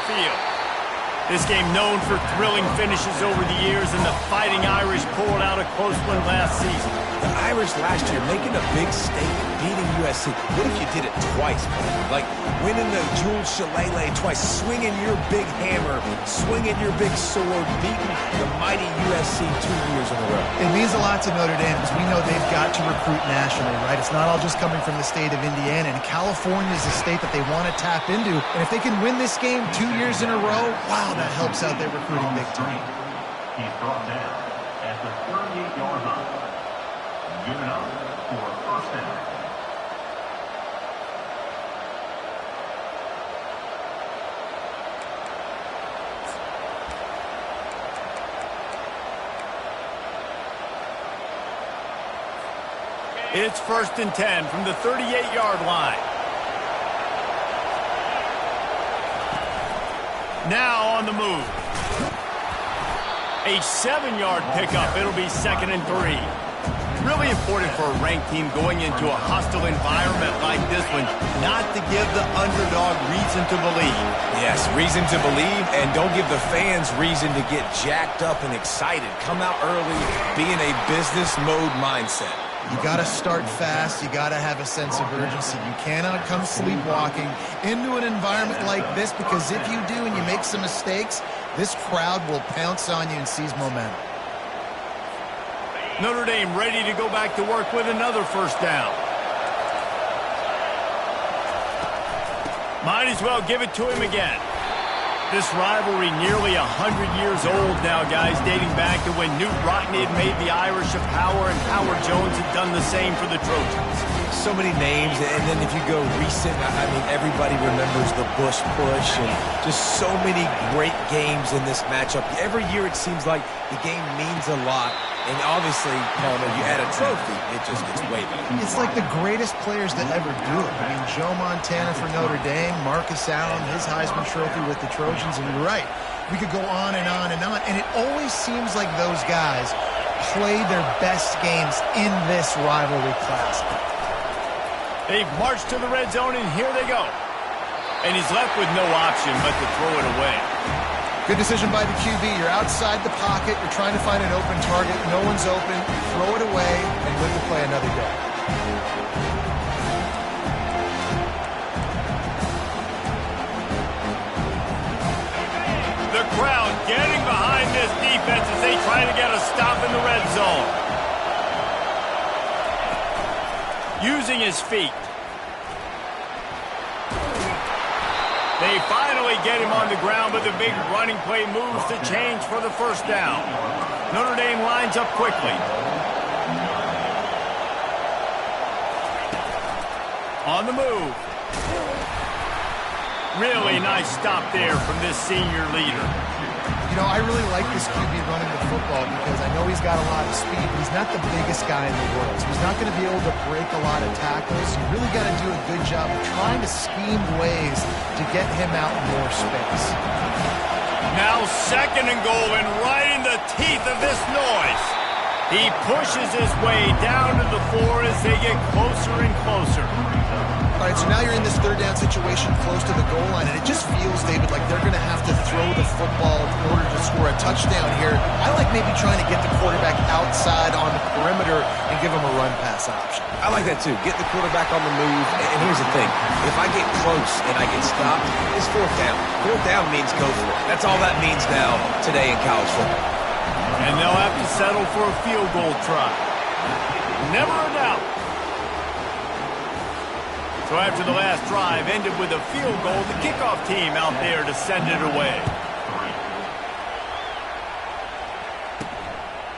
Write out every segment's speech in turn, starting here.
field. This game known for thrilling finishes over the years, and the Fighting Irish pulled out a close one last season. The Irish last year making a big statement, beating USC. What if you did it twice, man? Like winning the Jules Shillelagh twice, swinging your big hammer, swinging your big sword, beating the mighty USC 2 years in a row. It means a lot to Notre Dame because we know they've got to recruit nationally, right? It's not all just coming from the state of Indiana, and California is a state that they want to tap into. And if they can win this game 2 years in a row, wow, that helps out their recruiting big time. He's brought down at the 38-yard line. Given up for a first down. It's 1st and 10 from the 38-yard line. Now on the move. A 7-yard pickup. It'll be 2nd and 3. Really important for a ranked team going into a hostile environment like this one, not to give the underdog reason to believe. Yes, reason to believe, and don't give the fans reason to get jacked up and excited. Come out early, be in a business mode mindset. You got to start fast. You got to have a sense of urgency. You cannot come sleepwalking into an environment like this, because if you do and you make some mistakes, this crowd will pounce on you and seize momentum. Notre Dame ready to go back to work with another first down. Might as well give it to him again. This rivalry nearly 100 years old now, guys, dating back to when Knute Rockne had made the Irish a power and Howard Jones had done the same for the Trojans. So many names, and then if you go recent, I mean, everybody remembers the Bush push and just so many great games in this matchup. Every year it seems like the game means a lot. And obviously, Palmer, you add a trophy, it just gets way better. It's like the greatest players that ever do it. I mean, Joe Montana for Notre Dame, Marcus Allen, his Heisman Trophy with the Trojans, and you're right. We could go on and on and on, and it always seems like those guys play their best games in this rivalry classic. They've marched to the red zone, and here they go. And he's left with no option but to throw it away. Good decision by the QB. You're outside the pocket. You're trying to find an open target. No one's open. Throw it away and live to play another day. The crowd getting behind this defense as they try to get a stop in the red zone. Using his feet. They finally get him on the ground, but the big running play moves to change for the first down. Notre Dame lines up quickly. On the move. Really nice stop there from this senior leader. You know, I really like this QB running the football because I know he's got a lot of speed, but he's not the biggest guy in the world. So he's not going to be able to break a lot of tackles. You really got to do a good job of trying to scheme ways to get him out in more space. Now 2nd and goal, and right in the teeth of this noise. He pushes his way down to the floor as they get closer and closer. All right, so now you're in this 3rd down situation close to the goal line, and it just feels, David, like they're going to have to throw the football in order to score a touchdown here. I like maybe trying to get the quarterback outside on the perimeter and give him a run-pass option. I like that too. Get the quarterback on the move. And here's the thing. If I get close and I get stopped, it's 4th down. 4th down means go for it. That's all that means now today in college football. And they'll have to settle for a field goal try. Never a doubt. So after the last drive ended with a field goal, the kickoff team out there to send it away.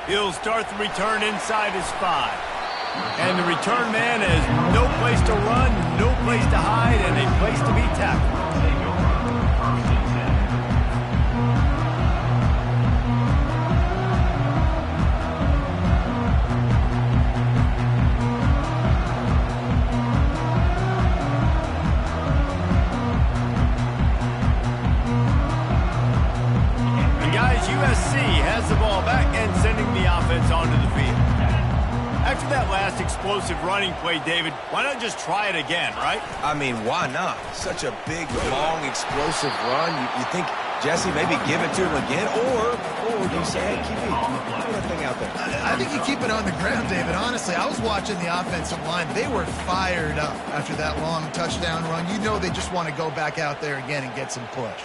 He'll start the return inside his 5. And the return man has no place to run, no place to hide, and a place to be tackled. USC has the ball back and sending the offense onto the field. After that last explosive running play, David, why not just try it again, right? I mean, why not? Such a big, long, explosive run. You think, Jesse, maybe give it to him again? Or do you say, hey, QB, throw that thing out there? I think you keep it on the ground, David. Honestly, I was watching the offensive line. They were fired up after that long touchdown run. You know they just want to go back out there again and get some push.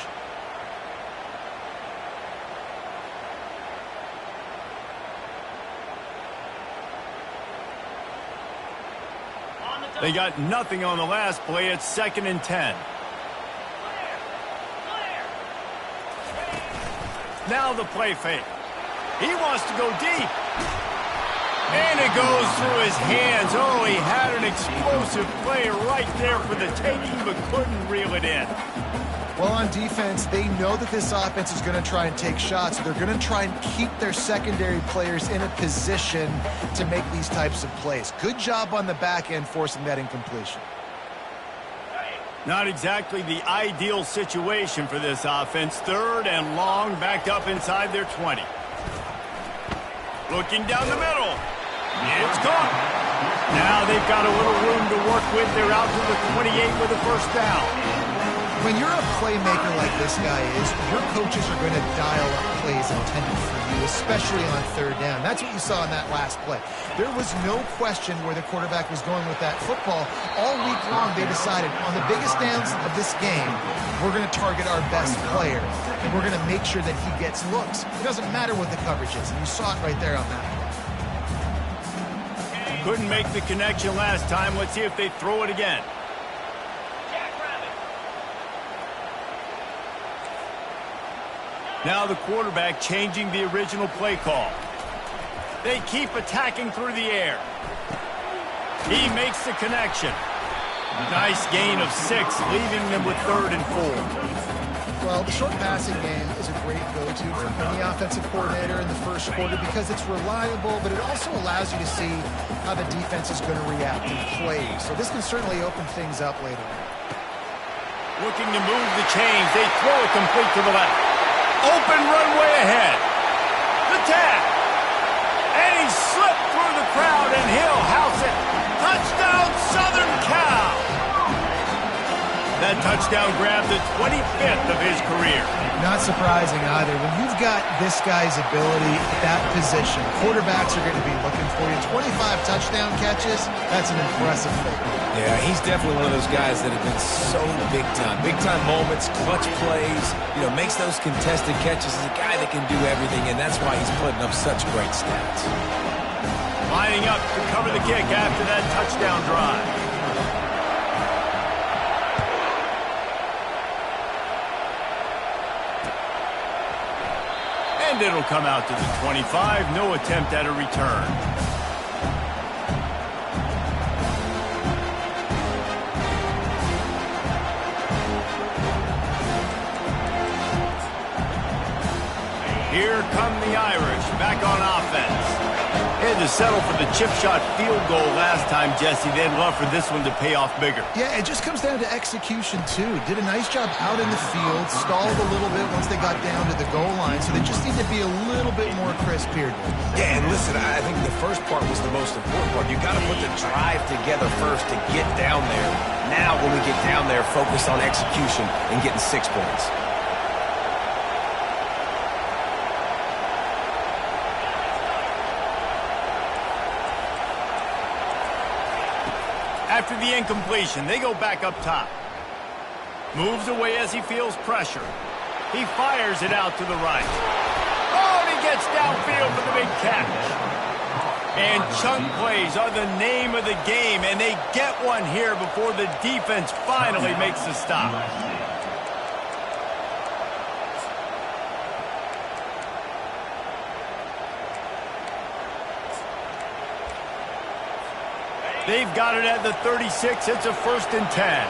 They got nothing on the last play. It's 2nd and 10. Now the play fake. He wants to go deep. And it goes through his hands. Oh, he had an explosive play right there for the taking, but couldn't reel it in. Well, on defense, they know that this offense is going to try and take shots. So they're going to try and keep their secondary players in a position to make these types of plays. Good job on the back end forcing that incompletion. Not exactly the ideal situation for this offense. 3rd and long, backed up inside their 20. Looking down the middle. It's caught. Now they've got a little room to work with. They're out to the 28 with a first down. When you're a playmaker like this guy is, your coaches are going to dial up plays intended for you, especially on 3rd down. That's what you saw in that last play. There was no question where the quarterback was going with that football. All week long, they decided on the biggest downs of this game, we're going to target our best player, and we're going to make sure that he gets looks. It doesn't matter what the coverage is, and you saw it right there on that play. Couldn't make the connection last time. Let's see if they throw it again. Now the quarterback changing the original play call. They keep attacking through the air. He makes the connection. Nice gain of 6, leaving them with 3rd and 4. Well, the short passing game is a great go-to for any offensive coordinator in the first quarter because it's reliable, but it also allows you to see how the defense is going to react in plays. So this can certainly open things up later on. Looking to move the chains. They throw it complete to the left. Open runway ahead. The tag. And he slipped through the crowd, and he'll house it. Touchdown, Southern Cal. That touchdown grabbed the 25th of his career. Not surprising either. When you've got this guy's ability at that position, quarterbacks are going to be looking for you. 25 touchdown catches, that's an impressive figure. Yeah, he's definitely one of those guys that have been so big time. Big time moments, clutch plays, makes those contested catches. He's a guy that can do everything, and that's why he's putting up such great stats. Lining up to cover the kick after that touchdown drive. And it'll come out to the 25. No attempt at a return. Here come the Irish, back on offense. They had to settle for the chip shot field goal last time, Jesse. They'd love for this one to pay off bigger. Yeah, it just comes down to execution, too. Did a nice job out in the field, stalled a little bit once they got down to the goal line, so they just need to be a little bit more crisp here. Yeah, and listen, I think the first part was the most important part. You got to put the drive together first to get down there. Now, when we get down there, focus on execution and getting 6 points. After the incompletion, they go back up top. Moves away as he feels pressure. He fires it out to the right. Oh, and he gets downfield for the big catch. And chunk plays are the name of the game, and they get one here before the defense finally makes the stop. They've got it at the 36. It's a 1st and 10.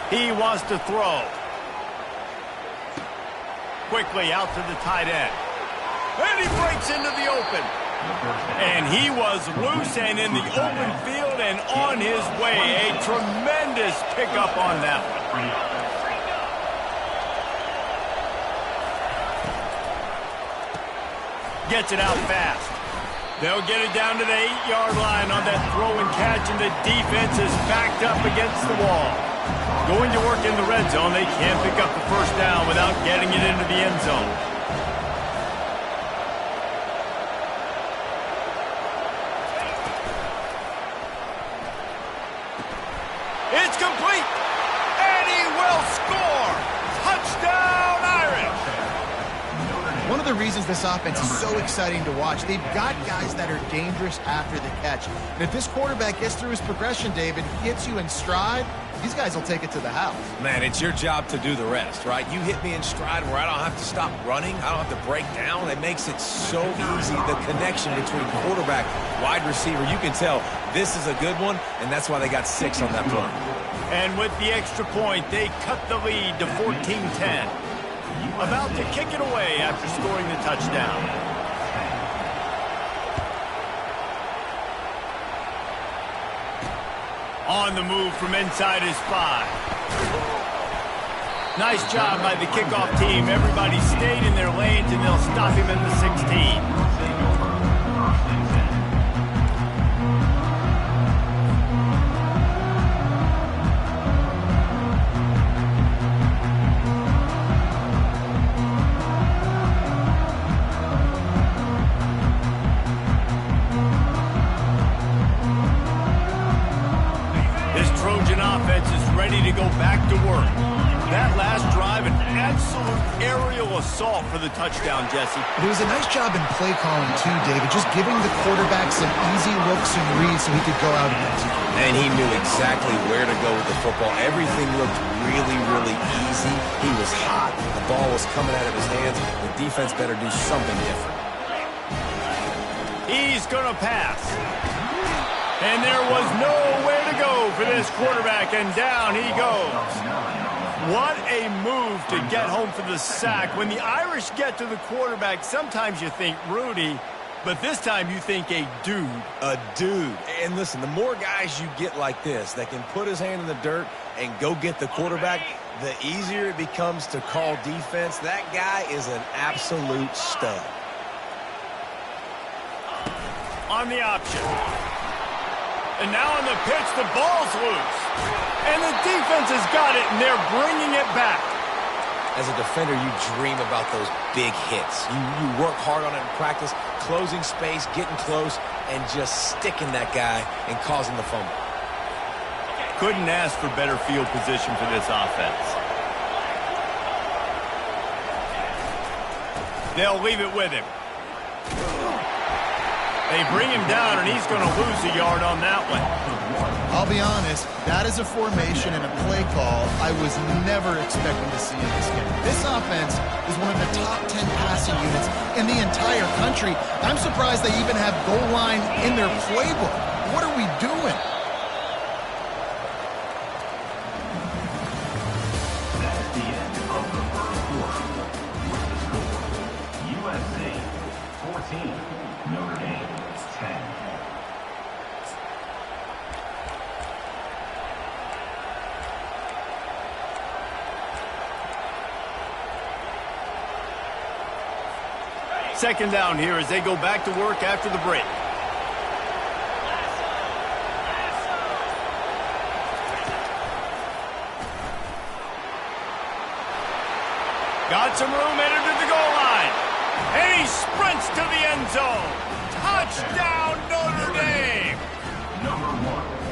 He wants to throw. Quickly out to the tight end. And he breaks into the open. And he was loose and in the open field and on his way. A tremendous pickup on that one. Gets it out fast. They'll get it down to the 8-yard line on that throw and catch, and the defense is backed up against the wall. Going to work in the red zone, they can't pick up the first down without getting it into the end zone. It's complete, and he will score. Touchdown, Irish. One of the reasons this offense is so exciting to watch, they've got guys that are dangerous after the catch. And if this quarterback gets through his progression, David, hits you in stride, these guys will take it to the house. Man, it's your job to do the rest, right? You hit me in stride where I don't have to stop running. I don't have to break down. It makes it so easy, the connection between quarterback, wide receiver. You can tell this is a good one, and that's why they got 6 on that play. And with the extra point, they cut the lead to 14-10. About to kick it away after scoring the touchdown. On the move from inside his 5. Nice job by the kickoff team. Everybody stayed in their lanes, and they'll stop him at the 16. Ready to go back to work. That last drive, an absolute aerial assault for the touchdown, Jesse. It was a nice job in play calling too, David, just giving the quarterback some easy looks and reads so he could go out and execute. And he knew exactly where to go with the football. Everything looked really, really easy. He was hot. The ball was coming out of his hands. The defense better do something different. He's going to pass. And there was nowhere to go for this quarterback, and down he goes. What a move to get home for the sack. When the Irish get to the quarterback, sometimes you think Rudy, but this time you think a dude. A dude. And listen, the more guys you get like this that can put his hand in the dirt and go get the quarterback, the easier it becomes to call defense. That guy is an absolute stud. On the option. And now on the pitch, the ball's loose. And the defense has got it, and they're bringing it back. As a defender, you dream about those big hits. You work hard on it in practice, closing space, getting close, and just sticking that guy and causing the fumble. Couldn't ask for better field position for this offense. They'll leave it with him. They bring him down, and he's going to lose a yard on that one. I'll be honest, that is a formation and a play call I was never expecting to see in this game. This offense is one of the top 10 passing units in the entire country. I'm surprised they even have goal line in their playbook. What are we doing? That's the end of the first quarter. USA 14, Notre Dame 10. Second down here as they go back to work after the break. Got some room, headed to the goal line. And he sprints to the end zone. Touchdown, Notre Dame.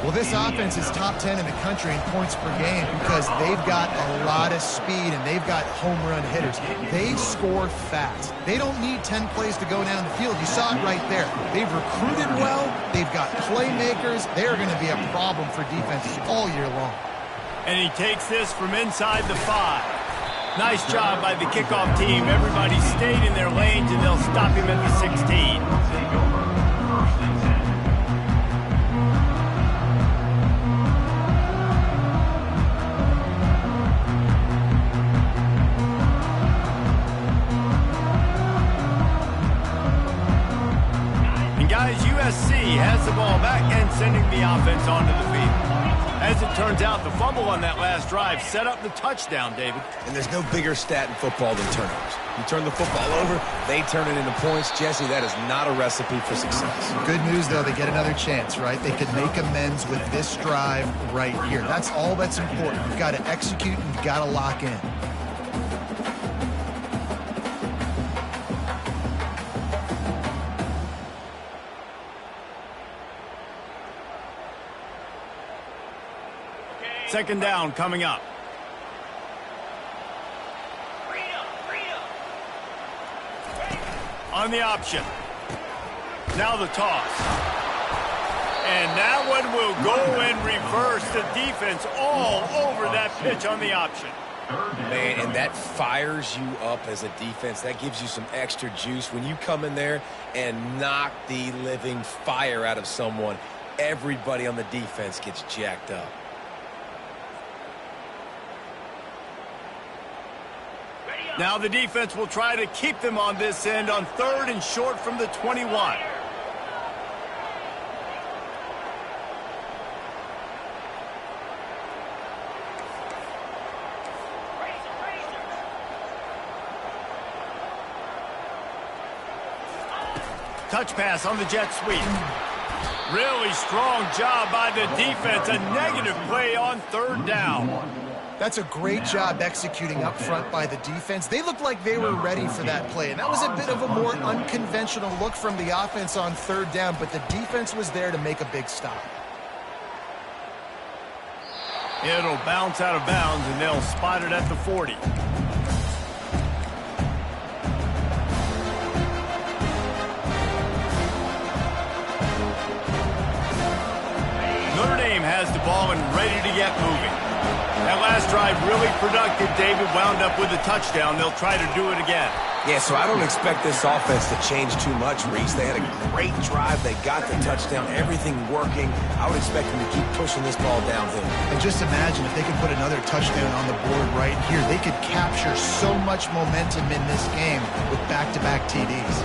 Well, this offense is top 10 in the country in points per game because they've got a lot of speed and they've got home run hitters. They score fast. They don't need 10 plays to go down the field. You saw it right there. They've recruited well. They've got playmakers. They're going to be a problem for defenses all year long. And he takes this from inside the 5. Nice job by the kickoff team. Everybody stayed in their lanes, and they'll stop him at the 16. And guys, USC has the ball back and sending the offense onto the field. As it turns out, the fumble on that last drive set up the touchdown, David. And there's no bigger stat in football than turnovers. You turn the football over, they turn it into points. Jesse, that is not a recipe for success. Good news, though, they get another chance, right? They could make amends with this drive right here. That's all that's important. You've got to execute and you've got to lock in. Second down coming up. On the option. Now the toss. And that one will go in reverse. The defense all over that pitch on the option. Man, and that fires you up as a defense. That gives you some extra juice. When you come in there and knock the living fire out of someone, everybody on the defense gets jacked up. Now the defense will try to keep them on this end on 3rd and short from the 21. Touch pass on the jet sweep. Really strong job by the defense. A negative play on 3rd down. That's a great job executing up front by the defense. They looked like they were ready for that play, and that was a bit of a more unconventional look from the offense on 3rd down, but the defense was there to make a big stop. It'll bounce out of bounds, and they'll spot it at the 40. Notre Dame has the ball and ready to get moving. That last drive really productive. David wound up with a touchdown. They'll try to do it again. Yeah, so I don't expect this offense to change too much, Reese. They had a great drive. They got the touchdown. Everything working. I would expect them to keep pushing this ball downhill. And just imagine if they could put another touchdown on the board right here. They could capture so much momentum in this game with back-to-back TDs.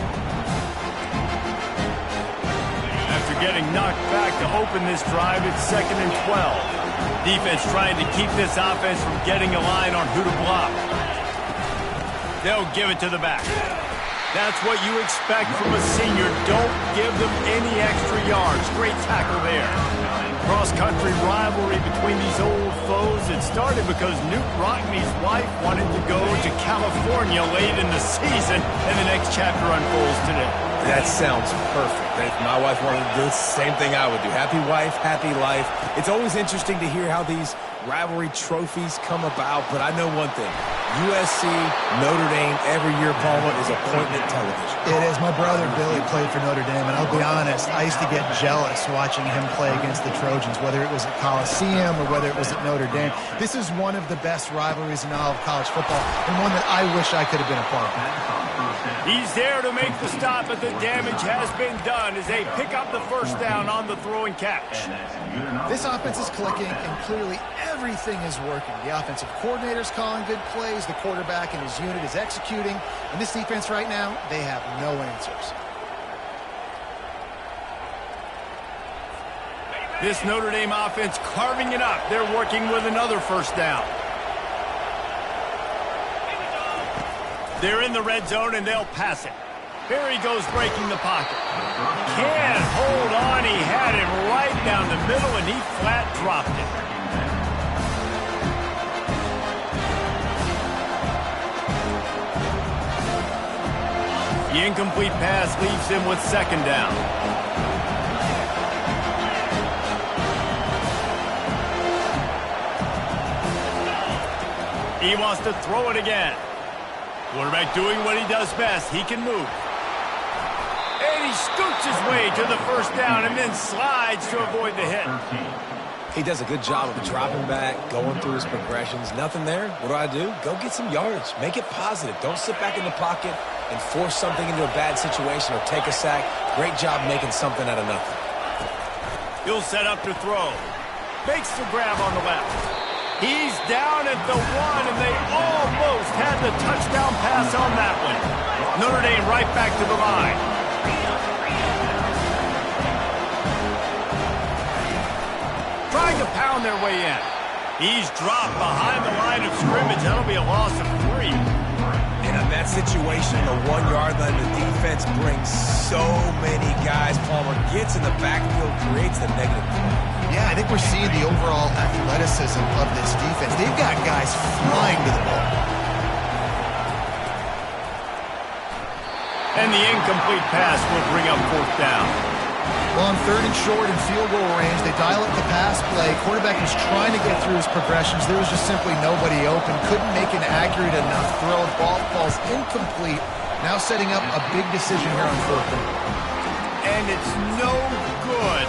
After getting knocked back to open this drive, it's 2nd and 12. Defense trying to keep this offense from getting a line on who to block. They'll give it to the back. That's what you expect from a senior. Don't give them any extra yards. Great tackle there. Cross-country rivalry between these old foes. It started because Newt Rockne's wife wanted to go to California late in the season, and the next chapter unfolds today. That sounds perfect. If my wife wanted to do the same thing I would do. Happy wife, happy life. It's always interesting to hear how these rivalry trophies come about, but I know one thing. USC, Notre Dame, every year, Palmer, is appointment television. It is. My brother Billy played for Notre Dame, and I'll be honest, I used to get jealous watching him play against the Trojans, whether it was at Coliseum or whether it was at Notre Dame. This is one of the best rivalries in all of college football, and one that I wish I could have been a part of. He's there to make the stop, but the damage has been done as they pick up the 1st down on the throw and catch. This offense is clicking, and clearly everything is working. The offensive coordinator's calling good plays, the quarterback and his unit is executing, and this defense right now, they have no answers. This Notre Dame offense carving it up. They're working with another 1st down. They're in the red zone, and they'll pass it. Here he goes breaking the pocket. Can't hold on. He had it right down the middle, and he flat dropped it. The incomplete pass leaves him with 2nd down. He wants to throw it again. Quarterback doing what he does best. He can move. And he scoots his way to the 1st down and then slides to avoid the hit. He does a good job of dropping back, going through his progressions. Nothing there. What do? Go get some yards. Make it positive. Don't sit back in the pocket and force something into a bad situation or take a sack. Great job making something out of nothing. He'll set up to throw. Makes the grab on the left. He's down at the 1, and they almost had the touchdown pass on that one. Notre Dame right back to the line. Trying to pound their way in. He's dropped behind the line of scrimmage. That'll be a loss of 3. And in that situation, the 1 yard line, the defense brings so many guys. Palmer gets in the backfield, creates the negative play. Yeah, I think we're seeing the overall athleticism of this defense. They've got guys flying to the ball. And the incomplete pass will bring up 4th down. Well, on 3rd and short and field goal range, they dial up the pass play. Quarterback was trying to get through his progressions. There was just simply nobody open. Couldn't make an accurate enough throw. Ball falls incomplete. Now setting up a big decision here on 4th down. And it's no good.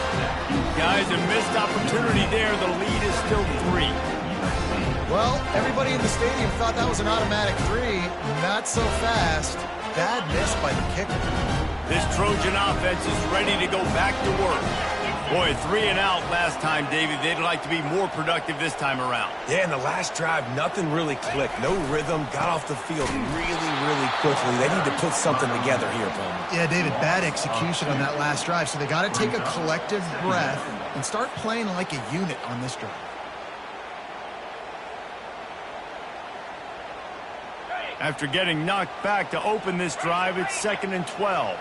Guys, a missed opportunity there. The lead is still 3. Well, everybody in the stadium thought that was an automatic 3. Not so fast. Bad miss by the kicker. This Trojan offense is ready to go back to work. Boy, 3 and out last time, David. They'd like to be more productive this time around. Yeah, in the last drive, nothing really clicked. No rhythm, got off the field really quickly. They need to put something together here, Palmer. Yeah, David, bad execution on that last drive. So they got to take a collective breath and start playing like a unit on this drive. After getting knocked back to open this drive, it's 2nd and 12.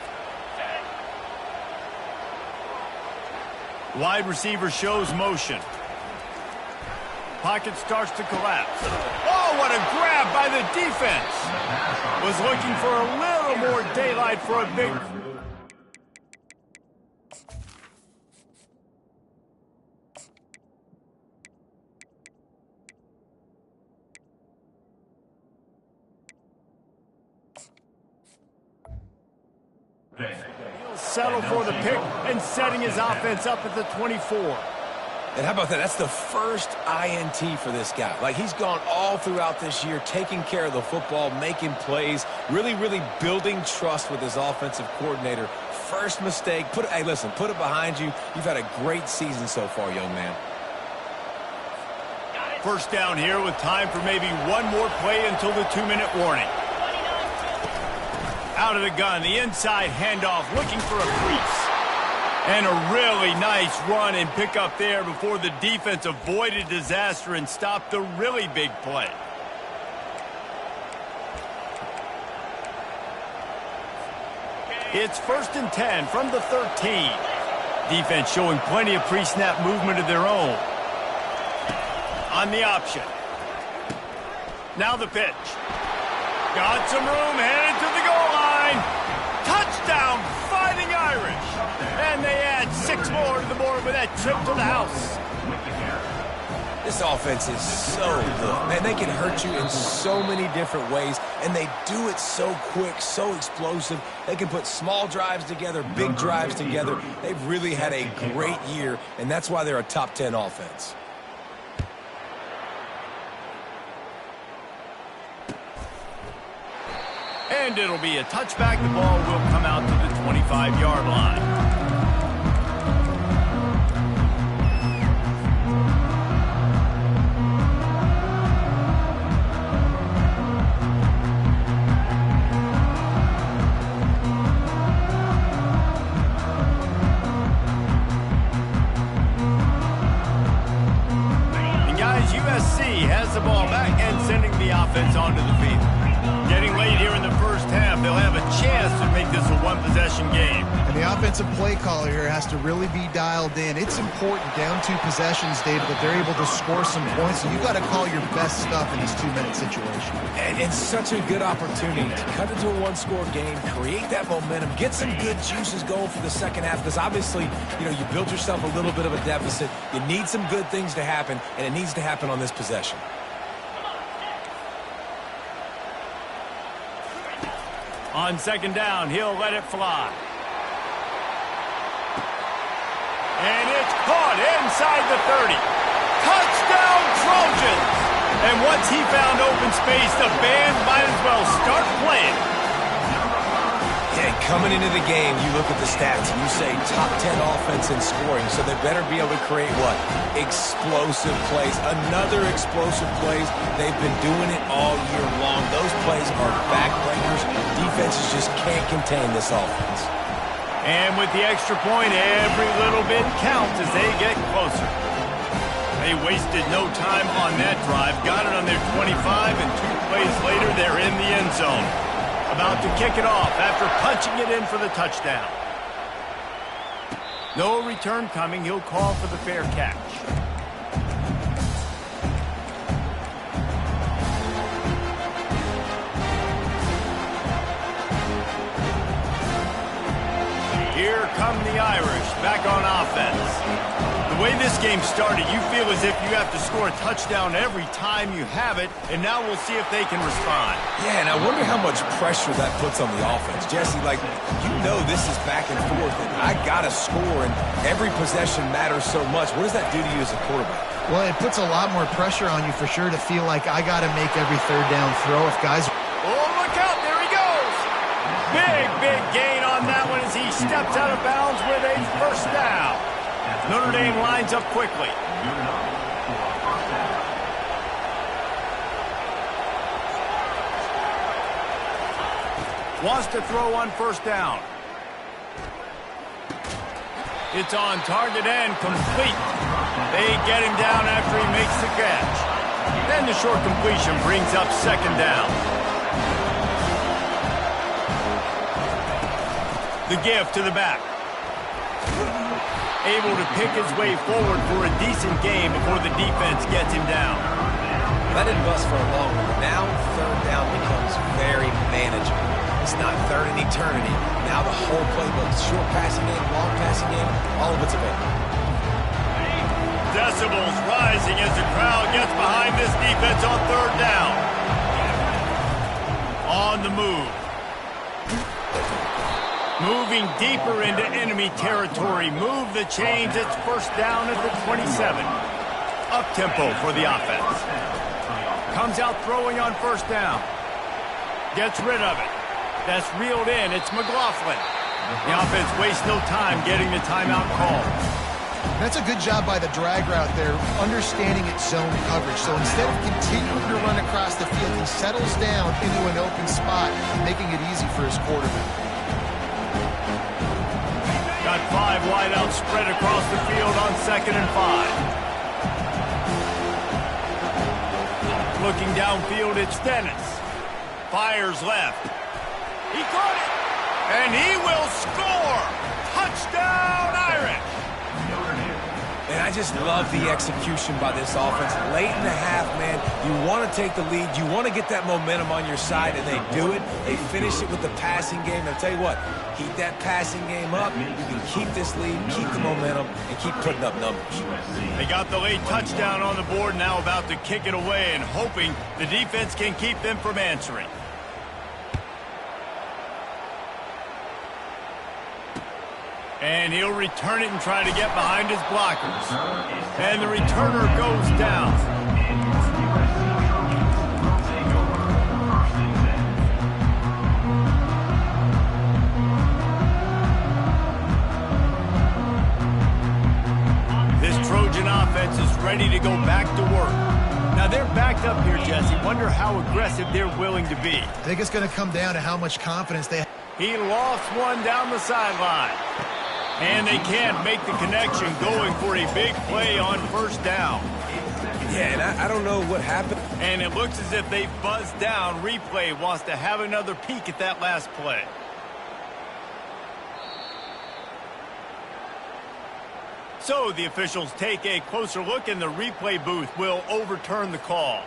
Wide receiver shows motion. Pocket starts to collapse. Oh, what a grab by the defense. Was looking for a little more daylight for a big... He'll settle for the pick and setting his offense up at the 24. And how about that? That's the first INT for this guy. Like, he's gone all throughout this year, taking care of the football, making plays, really building trust with his offensive coordinator. First mistake, hey, listen, put it behind you. You've had a great season so far, young man. First down here with time for maybe one more play until the 2-minute warning. Out of the gun, the inside handoff, looking for a crease. And a really nice run and pick up there before the defense avoided disaster and stopped the really big play. It's 1st and 10 from the 13. Defense showing plenty of pre-snap movement of their own. On the option. Now the pitch. Got some room, headed to the goal line. Touchdown, Fighting Irish. And they add 6 more to the board with that trip to the house. This offense is so good. Man, they can hurt you in so many different ways, and they do it so quick, so explosive. They can put small drives together, big drives together. They've really had a great year, and that's why they're a top 10 offense. And it'll be a touchback. The ball will come out to the 25-yard line. And guys, USC has the ball back and sending the offense onto the field. Getting late here in the first half, they'll have a chance to make this a one-possession game. And the offensive play caller here has to really be dialed in. It's important down 2 possessions, David, that they're able to score some points. So you've got to call your best stuff in this 2-minute situation. And it's such a good opportunity to cut into a 1-score game, create that momentum, get some good juices going for the second half. Because obviously, you know, you built yourself a little bit of a deficit. You need some good things to happen, and it needs to happen on this possession. On 2nd down, he'll let it fly. And it's caught inside the 30. Touchdown, Trojans! And once he found open space, the band might as well start playing. Yeah, coming into the game, you look at the stats and you say top 10 offense in scoring, so they better be able to create what? Explosive plays. Another explosive plays. They've been doing it all year long. Those plays are backbreakers. Defenses just can't contain this offense. And with the extra point, every little bit counts as they get closer. They wasted no time on that drive. Got it on their 25, and 2 plays later, they're in the end zone. About to kick it off after punching it in for the touchdown. No return coming. He'll call for the fair catch. Here come the Irish, back on offense. The way this game started, you feel as if you have to score a touchdown every time you have it, and now we'll see if they can respond. Yeah, and I wonder how much pressure that puts on the offense. Jesse, this is back and forth, and I got to score, and every possession matters so much. What does that do to you as a quarterback? Well, it puts a lot more pressure on you for sure to feel like I got to make every third down throw if guys... Oh, look out, there he goes! Big gain on that one as he steps out of bounds with a first down. Notre Dame lines up quickly. Wants to throw on first down. It's on target and complete. They get him down after he makes the catch. Then the short completion brings up second down. The give to the back. Able to pick his way forward for a decent game before the defense gets him down. That didn't bust for a long one, but now third down becomes very manageable. It's not third in eternity. Now the whole playbook, short passing game, long passing game, all of it's available. Decibels rising as the crowd gets behind this defense on third down. On the move. Moving deeper into enemy territory. Move the chains. It's first down at the 27. Up-tempo for the offense. Comes out throwing on first down. Gets rid of it. That's reeled in. It's McLaughlin. The offense wastes no time getting the timeout call. That's a good job by the drag route there, understanding its zone coverage. So instead of continuing to run across the field, he settles down into an open spot, making it easy for his quarterback. Got 5 wideouts spread across the field on 2nd and 5. Looking downfield, it's Dennis. Fires left. He caught it. And he will score. Touchdown, Irish. And I just love the execution by this offense. Late in the half, man, you want to take the lead. You want to get that momentum on your side, and they do it. They finish it with the passing game. And I'll tell you what, keep that passing game up. You can keep this lead, keep the momentum, and keep putting up numbers. They got the late touchdown on the board, now about to kick it away and hoping the defense can keep them from answering. And he'll return it and try to get behind his blockers. And the returner goes down. This Trojan offense is ready to go back to work. Now they're backed up here, Jesse. Wonder how aggressive they're willing to be. I think it's going to come down to how much confidence they have. He lofts one down the sideline. And they can't make the connection, going for a big play on first down. Yeah, and I don't know what happened. And it looks as if they buzzed down. Replay wants to have another peek at that last play. So the officials take a closer look, and the replay booth will overturn the call.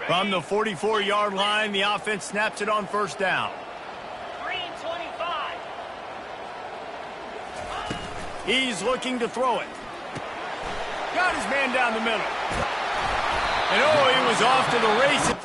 From the 44-yard line, the offense snaps it on first down. Green 25. He's looking to throw it. Got his man down the middle. And oh, he was off to the races.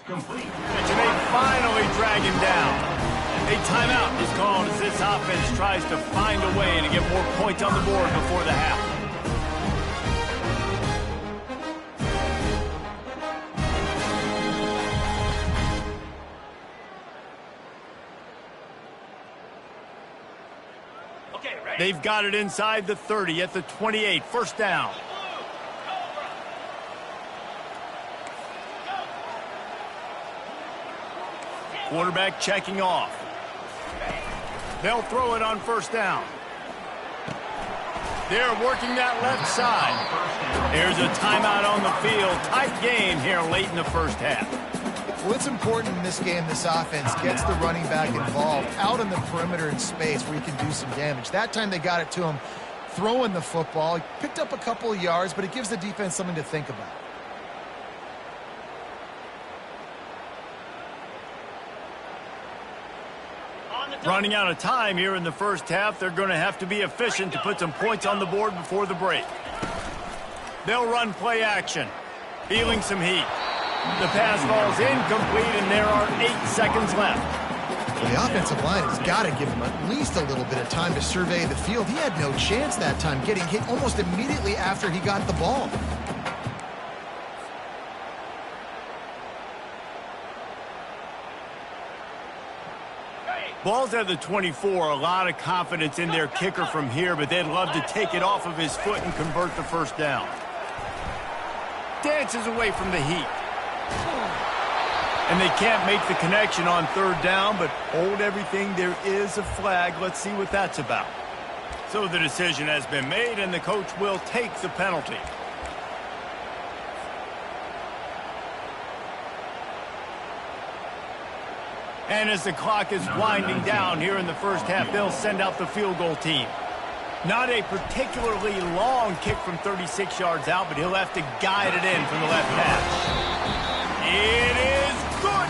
Complete. And they finally drag him down. A timeout is called as this offense tries to find a way to get more points on the board before the half. Okay, ready? They've got it inside the 30 at the 28. First down. Quarterback checking off. They'll throw it on first down. They're working that left side. There's a timeout on the field. Tight game here late in the first half. Well, it's important in this game this offense gets the running back involved out on the perimeter in space where he can do some damage. That time they got it to him throwing the football. He picked up a couple of yards, but it gives the defense something to think about. Running out of time here in the first half. They're going to have to be efficient to put some points on the board before the break. They'll run play action. Feeling some heat. The pass falls incomplete, and there are 8 seconds left. Well, the offensive line has got to give him at least a little bit of time to survey the field. He had no chance that time, getting hit almost immediately after he got the ball. Ball's at the 24. A lot of confidence in their kicker from here, but they'd love to take it off of his foot and convert the first down. Dances away from the heat. And they can't make the connection on third down, but hold everything. There is a flag. Let's see what that's about. So the decision has been made, and the coach will take the penalty. And as the clock is winding down here in the first half, they'll send out the field goal team. Not a particularly long kick from 36 yards out, but he'll have to guide it in from the left hash. It is good.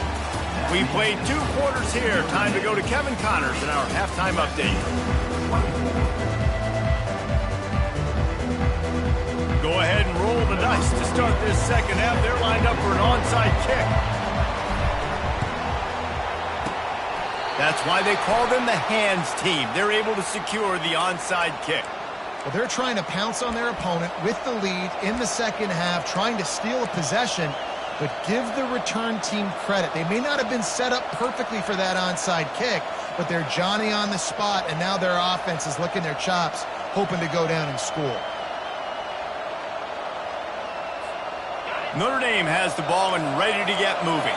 We played 2 quarters here. Time to go to Kevin Connors in our halftime update. Go ahead and roll the dice to start this second half. They're lined up for an onside kick. That's why they call them the hands team. They're able to secure the onside kick. Well, they're trying to pounce on their opponent with the lead in the second half, trying to steal a possession, but give the return team credit. They may not have been set up perfectly for that onside kick, but they're Johnny on the spot, and now their offense is licking their chops, hoping to go down and score. Notre Dame has the ball and ready to get moving.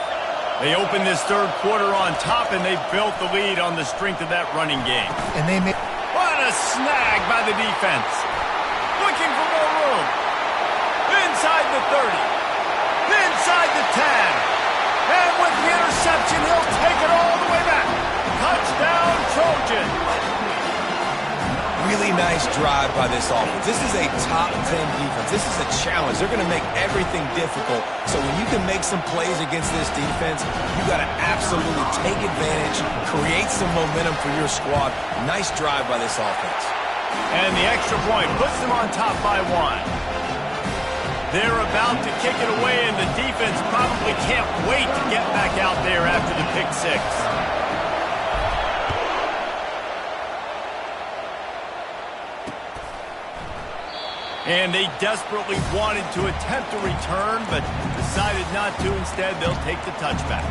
They open this third quarter on top, and they've built the lead on the strength of that running game. And they made... What a snag by the defense. Looking for more room. Inside the 30. Inside the 10. And with the interception, he'll take it all the way back. Touchdown, Trojan. Really nice drive by this offense. This is a top 10 defense. This is a challenge. They're going to make everything difficult. So when you can make some plays against this defense, you got to absolutely take advantage, create some momentum for your squad. Nice drive by this offense. And the extra point puts them on top by 1. They're about to kick it away, and the defense probably can't wait to get back out there after the pick 6. And they desperately wanted to attempt a return, but decided not to. Instead, they'll take the touchback.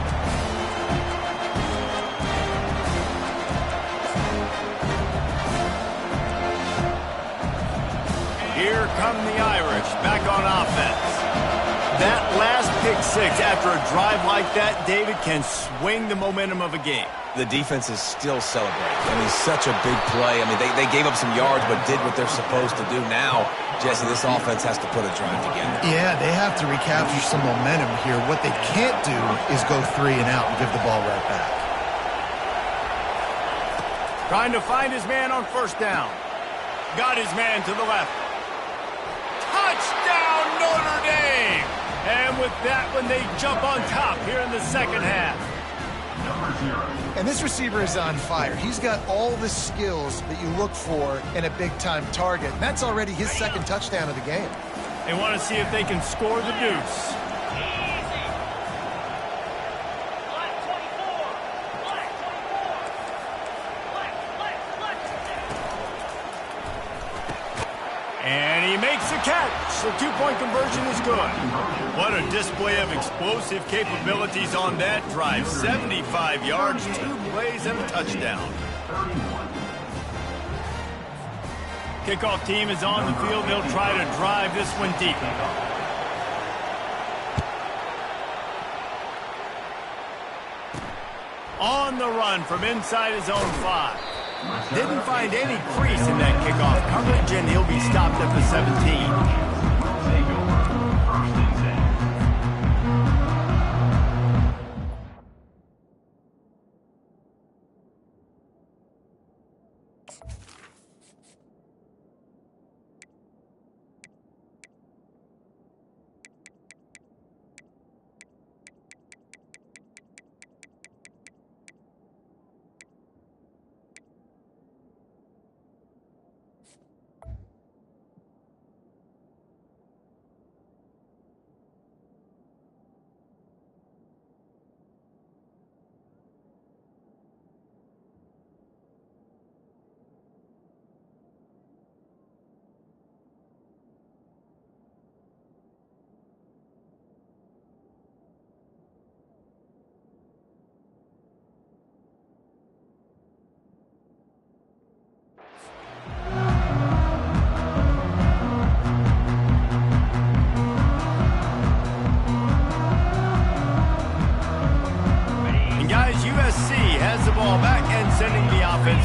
Here come the Irish, back on offense. That last pick 6 after a drive like that, David, can swing the momentum of a game. The defense is still celebrating. I mean, such a big play. I mean, they gave up some yards but did what they're supposed to do. Now, Jesse, this offense has to put a drive together. Yeah, they have to recapture some momentum here. What they can't do is go 3 and out and give the ball right back. Trying to find his man on first down. Got his man to the left. Touchdown, Notre Dame! And with that one, they jump on top here in the second half. And this receiver is on fire. He's got all the skills that you look for in a big-time target. And that's already his second touchdown of the game. They want to see if they can score the deuce. He makes the catch. The two-point conversion is good. What a display of explosive capabilities on that drive. 75 yards, 2 plays, and a touchdown. Kickoff team is on the field. They'll try to drive this one deep. On the run from inside his own 5. Didn't find any crease in that kickoff coverage, and he'll be stopped at the 17.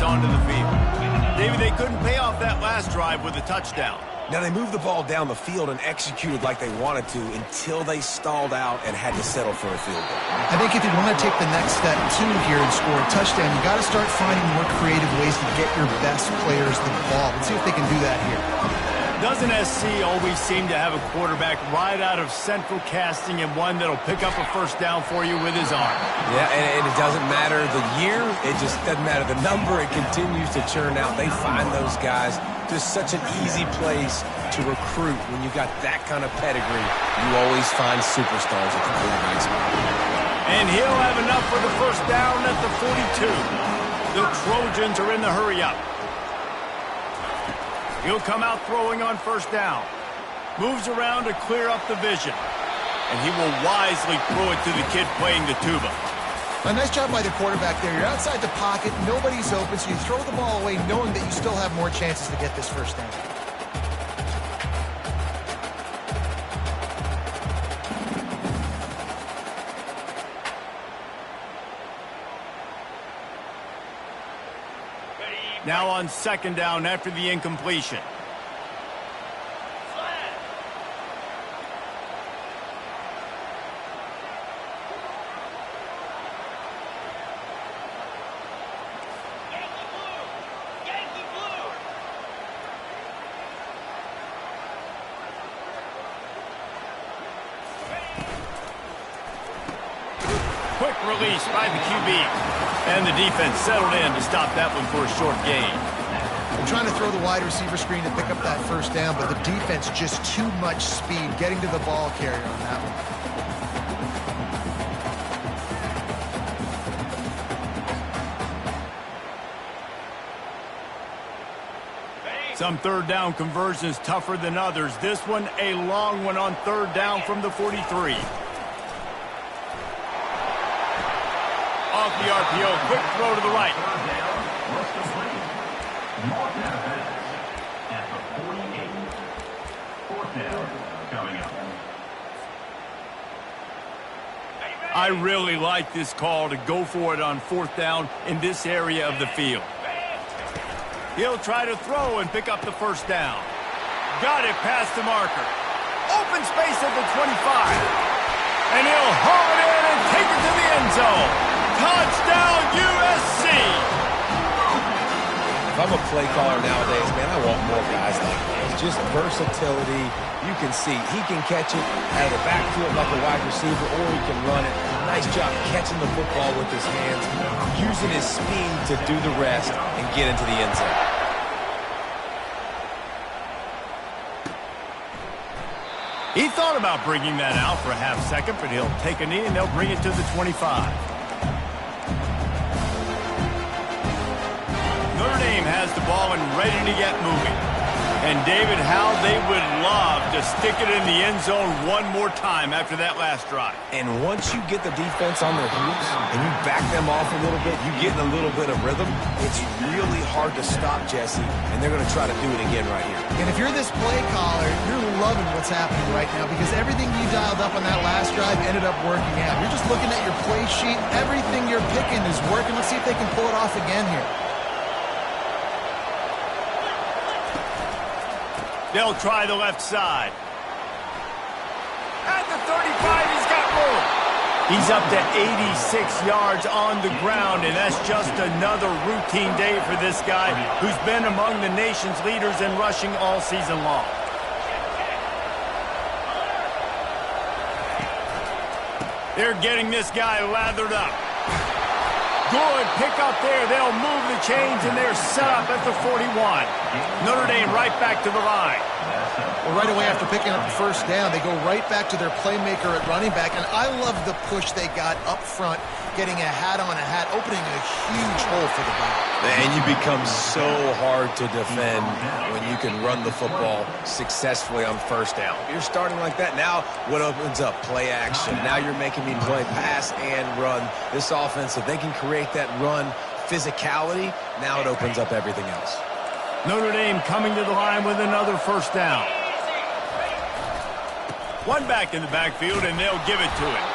Onto the field. David, they couldn't pay off that last drive with a touchdown. Now, they moved the ball down the field and executed like they wanted to until they stalled out and had to settle for a field goal. I think if you want to take the next step, too, here and score a touchdown, you got to start finding more creative ways to get your best players the ball. Let's see if they can do that here. Doesn't SC always seem to have a quarterback right out of central casting and one that'll pick up a first down for you with his arm? Yeah, and it doesn't matter the year. It just doesn't matter the number. It continues to churn out. They find those guys. Just such an easy place to recruit. When you got that kind of pedigree, you always find superstars at the quarterback spot. And he'll have enough for the first down at the 42. The Trojans are in the hurry-up. He'll come out throwing on first down. Moves around to clear up the vision. And he will wisely throw it to the kid playing the tuba. A nice job by the quarterback there. You're outside the pocket, nobody's open, so you throw the ball away knowing that you still have more chances to get this first down. Now on second down after the incompletion. Quick release by the QB. And the defense settled in to stop that one for a short gain. I'm trying to throw the wide receiver screen to pick up that first down, but the defense just too much speed getting to the ball carrier on that one. Some third down conversions tougher than others. This one a long one on third down from the 43. Off the RPO, quick throw to the right. I really like this call to go for it on fourth down in this area of the field. He'll try to throw and pick up the first down. Got it past the marker. Open space at the 25. And he'll haul it in and take it to the end zone. Touchdown, USC! If I'm a play caller nowadays, man, I want more guys like this. Just versatility. You can see he can catch it out of the backfield like a wide receiver, or he can run it. Nice job catching the football with his hands, using his speed to do the rest and get into the end zone. He thought about bringing that out for a half second, but he'll take a knee and they'll bring it to the 25. Notre Dame has the ball and ready to get moving. And David, how they would love to stick it in the end zone one more time after that last drive. And once you get the defense on their heels and you back them off a little bit, you get in a little bit of rhythm, it's really hard to stop, Jesse, and they're going to try to do it again right here. And if you're this play caller, you're loving what's happening right now because everything you dialed up on that last drive ended up working out. You're just looking at your play sheet. Everything you're picking is working. Let's see if they can pull it off again here. They'll try the left side. At the 35, he's got room. He's up to 86 yards on the ground, and that's just another routine day for this guy who's been among the nation's leaders in rushing all season long. They're getting this guy lathered up. Good pick up there. They'll move the chains, and they're set up at the 41. Notre Dame right back to the line. Well, right away after picking up the first down, they go right back to their playmaker at running back. And I love the push they got up front, getting a hat on a hat, opening a huge hole for the back. And you become so hard to defend when you can run the football successfully on first down. You're starting like that. Now what opens up? Play action. Now you're making me play pass and run. This offense, if they can create that run physicality, now it opens up everything else. Notre Dame coming to the line with another first down. One back in the backfield, and they'll give it to him.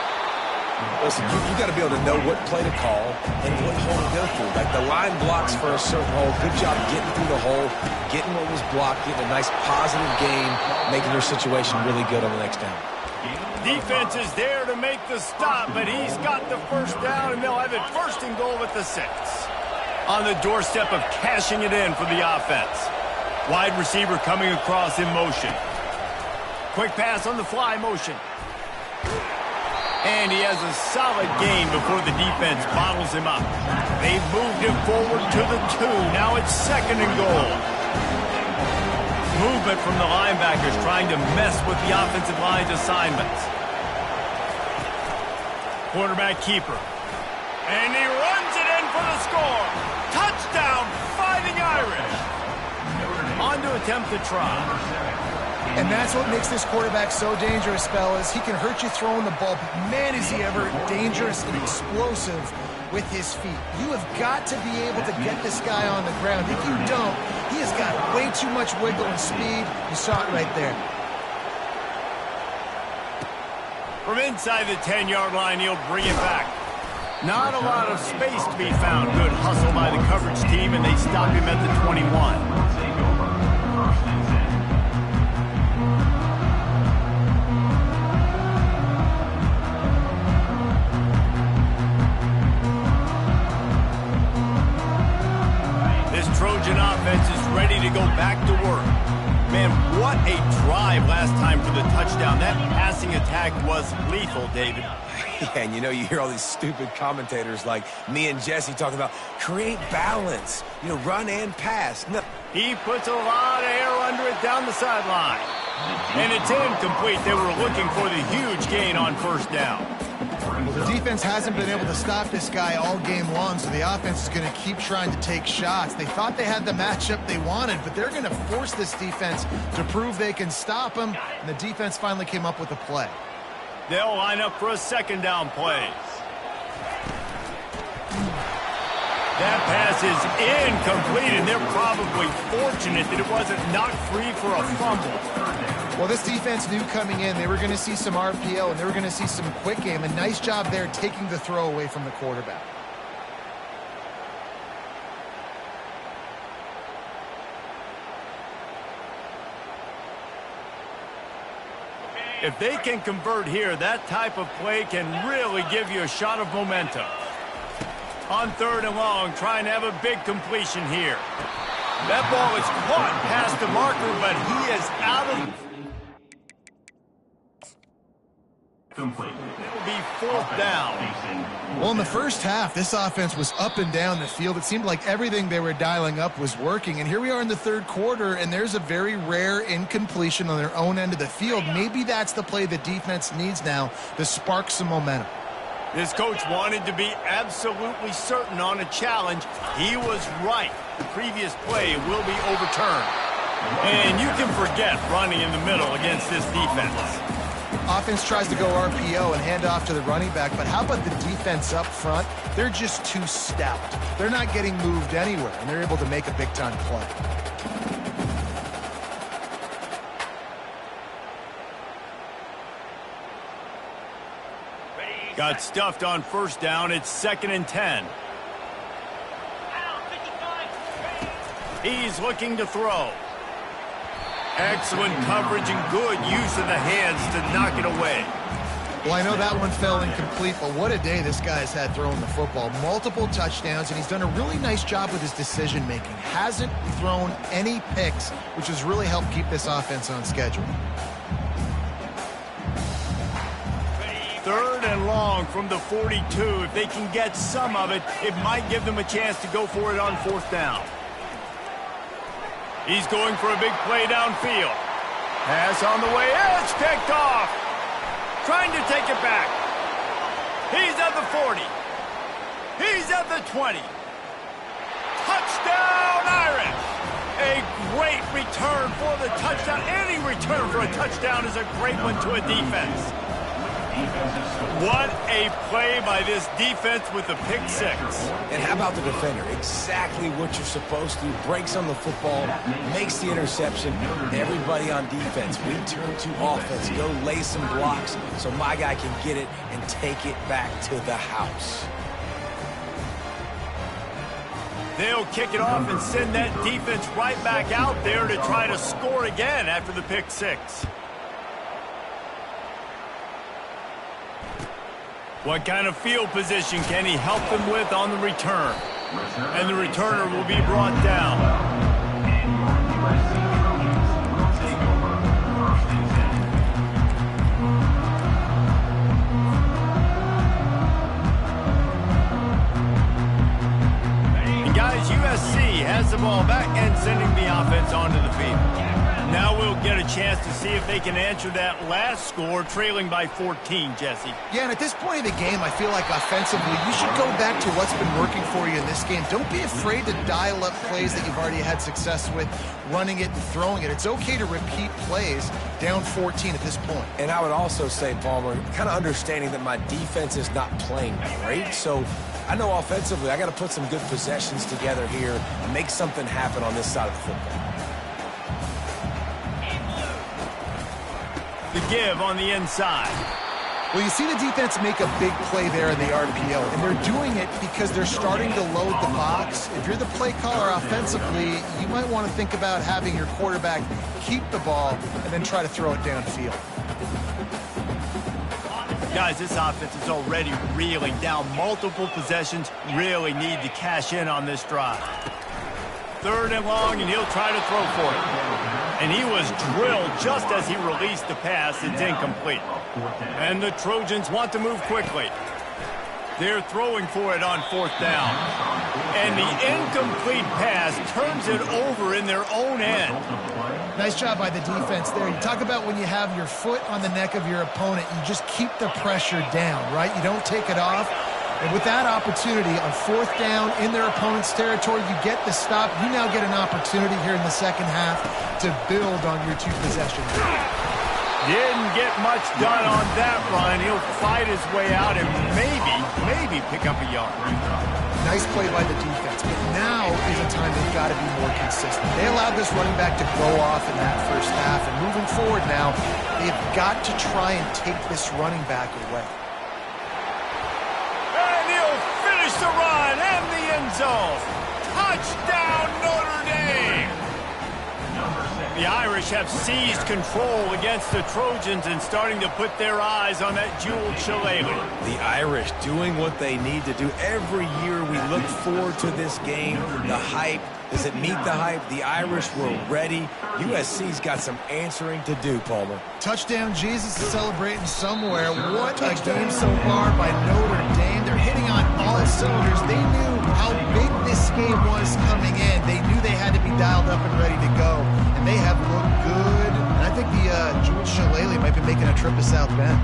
Listen, you got to be able to know what play to call and what hole to go through. Like the line blocks for a certain hole. Good job getting through the hole, getting what was blocked, getting a nice positive gain, making your situation really good on the next down. Defense is there to make the stop, but he's got the first down, and they'll have it first and goal at the 6. On the doorstep of cashing it in for the offense. Wide receiver coming across in motion. Quick pass on the fly motion. And he has a solid gain before the defense bottles him up. They've moved him forward to the 2. Now it's second and goal. Movement from the linebackers trying to mess with the offensive line's assignments. Quarterback keeper. And he runs it in for the score. Touchdown, Fighting Irish. On to attempt the try. And that's what makes this quarterback so dangerous, fellas. He can hurt you throwing the ball, but man, is he ever dangerous and explosive with his feet. You have got to be able to get this guy on the ground. If you don't, he has got way too much wiggle and speed. You saw it right there. From inside the 10-yard line, he'll bring it back. Not a lot of space to be found. Good hustle by the coverage team, and they stop him at the 21. Trojan offense is ready to go back to work. Man, what a drive last time for the touchdown. That passing attack was lethal, David. Yeah, and you know, you hear all these stupid commentators like me and Jesse talking about create balance, you know, run and pass. No. He puts a lot of air under it down the sideline. And it's incomplete. They were looking for the huge gain on first down. Well, the defense hasn't been able to stop this guy all game long, so the offense is going to keep trying to take shots. They thought they had the matchup they wanted, but they're going to force this defense to prove they can stop him, and the defense finally came up with a play. They'll line up for a second down play. That pass is incomplete, and they're probably fortunate that it wasn't knocked free for a fumble. Well, this defense knew coming in they were going to see some RPO and they were going to see some quick game. A nice job there taking the throw away from the quarterback. If they can convert here, that type of play can really give you a shot of momentum. On third and long, trying to have a big completion here. That ball is caught past the marker, but he is out of... Complete. It will be fourth down. Well, in the first half, this offense was up and down the field. It seemed like everything they were dialing up was working. And here we are in the third quarter, and there's a very rare incompletion on their own end of the field. Maybe that's the play the defense needs now to spark some momentum. This coach wanted to be absolutely certain on a challenge. He was right. The previous play will be overturned. And you can forget running in the middle against this defense. Offense tries to go RPO and hand off to the running back, but how about the defense up front? They're just too stout. They're not getting moved anywhere, and they're able to make a big-time play. Got stuffed on first down. It's 2nd and 10. He's looking to throw. Excellent coverage and good use of the hands to knock it away. Well, I know that one fell incomplete, but what a day this guy's had throwing the football. Multiple touchdowns, and he's done a really nice job with his decision-making. Hasn't thrown any picks, which has really helped keep this offense on schedule. 3rd and long from the 42. If they can get some of it, it might give them a chance to go for it on 4th down. He's going for a big play downfield. Pass on the way. It's picked off. Trying to take it back. He's at the 40. He's at the 20. Touchdown, Irish. A great return for the touchdown. Any return for a touchdown is a great one to a defense. What a play by this defense with the pick 6. And how about the defender? Exactly what you're supposed to. Breaks on the football, makes the interception. Everybody on defense, we turn to offense. Go lay some blocks so my guy can get it and take it back to the house. They'll kick it off and send that defense right back out there to try to score again after the pick 6. What kind of field position can he help them with on the return? And the returner will be brought down. And guys, USC has the ball back and sending the offense onto the field. Now we'll get a chance to see if they can answer that last score, trailing by 14, Jesse. Yeah, and at this point of the game, I feel like offensively, you should go back to what's been working for you in this game. Don't be afraid to dial up plays that you've already had success with, running it and throwing it. It's okay to repeat plays down 14 at this point. And I would also say, Palmer, kind of understanding that my defense is not playing great, so I know offensively I got to put some good possessions together here and make something happen on this side of the football. The give on the inside. Well, you see the defense make a big play there in the RPO, and they're doing it because they're starting to load the box. If you're the play caller offensively, you might want to think about having your quarterback keep the ball and then try to throw it downfield. Guys, this offense is already reeling down multiple possessions. Really need to cash in on this drive. 3rd and long, and he'll try to throw for it. And he was drilled just as he released the pass. It's incomplete. And the Trojans want to move quickly. They're throwing for it on 4th down. And the incomplete pass turns it over in their own end. Nice job by the defense there. You talk about when you have your foot on the neck of your opponent, you just keep the pressure down, right? You don't take it off. And with that opportunity on 4th down in their opponent's territory, you get the stop. You now get an opportunity here in the second half to build on your 2 possessions. Didn't get much done on that run. He'll fight his way out and maybe pick up a yard. Nice play by the defense, but now is a time they've got to be more consistent. They allowed this running back to go off in that first half, and moving forward now, they've got to try and take this running back away. The run and the end zone. Touchdown, Notre Dame. The Irish have seized control against the Trojans and starting to put their eyes on that jeweled shillelagh. The Irish doing what they need to do. Every year we look forward to this game. The hype. Does it meet the hype? The Irish were ready. USC's got some answering to do, Palmer. Touchdown Jesus is celebrating somewhere. What a game so far by Notre Dame. They're hitting on all cylinders. They knew how big this game was coming in. They knew they had to be dialed up and ready to go. And they have looked good. And I think the Jewel Shillelagh might be making a trip to South Bend.